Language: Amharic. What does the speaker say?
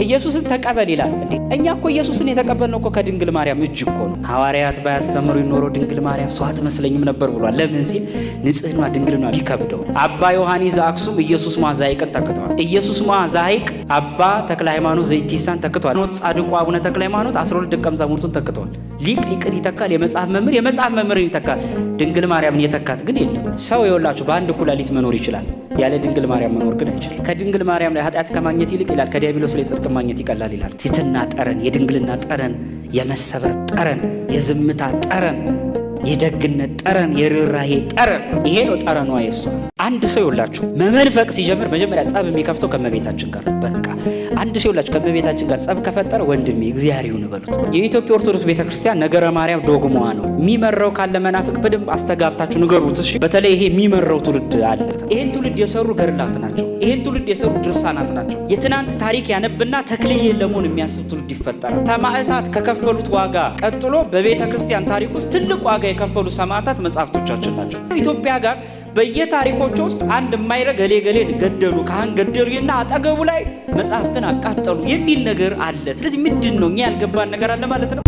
ኢየሱስን ተቀበል ይላል እንዴ? እኛ እኮ ኢየሱስን የተቀበልነው እኮ ከድንግል ማርያም እጅ እኮ ነው። ሐዋርያት ባያስተምሩ ይኖረው ድንግል ማርያም ሰው አትመስለኝም ነበር ብሏል። ለምን ሲል ንጽህና ድንግልና ቢከብደው። አባ ዮሐኒ ዘአክሱም ኢየሱስ ማ ዘሐይቅን ተክቷል። ኢየሱስ ማ ዘሐይቅ አባ ተክለ ሃይማኖት ዘኢቲሳን ተክቷል። ጻድቁ አቡነ ተክለ ሃይማኖት 12 ደቀ መዛሙርቱን ተክቷል። ሊቅ ሊቅን ይተካል፣ የመጽሐፍ መምህርን ይተካል። ድንግል ማርያምን የተካት ግን የለም። ሰው የወላችሁ በአንድ ኩላሊት መኖር ይችላል፣ ያለ ድንግል ማርያም መኖር ግን አይችልም። ከድንግል ማርያም ላይ ኃጢአት ከማግኘት ይልቅ ይላል ከዲያብሎስ ላይ ጽድቅ ማግኘት ይቀላል ይላል። ትሕትና ጠረን፣ የድንግልና ጠረን፣ የመሰበር ጠረን፣ የዝምታ ጠረን፣ የደግነት ጠረን፣ የርኅራኄ ጠረን፣ ይሄ ነው ጠረኗ የሷ። አንድ ሰው ይውላችሁ መመንፈቅ ሲጀምር መጀመሪያ ጸብ የሚከፍተው ከመቤታችን ጋር። በቃ አንድ ሰው ይውላችሁ ከመቤታችን ጋር ጸብ ከፈጠረ ወንድሜ እግዚአብሔር ይሁን በሉት። የኢትዮጵያ ኦርቶዶክስ ቤተክርስቲያን ነገረ ማርያም ዶግማዋ ነው። የሚመረው ካለ መናፍቅ በደንብ አስተጋብታችሁ ንገሩት እሺ። በተለይ ይሄ የሚመረው ትውልድ አለ። ይሄን ትውልድ የሰሩ ገድላት ናቸው። ይሄን ትውልድ የሰሩ ድርሳናት ናቸው። የትናንት ታሪክ ያነብና ተክልዬን ለመሆን የሚያስብ ትውልድ ይፈጠራል። ሰማዕታት ከከፈሉት ዋጋ ቀጥሎ በቤተክርስቲያን ታሪክ ውስጥ ትልቅ ዋጋ የከፈሉ ሰማዕታት መጻሕፍቶቻችን ናቸው። ኢትዮጵያ ጋር በየታሪኮቹ ውስጥ አንድ የማይረግ ገሌን ገደሉ፣ ካህን ገደሉና አጠገቡ ላይ መጻሕፍትን አቃጠሉ የሚል ነገር አለ። ስለዚህ ምንድን ነው እኛ ያልገባን ነገር አለ ማለት ነው።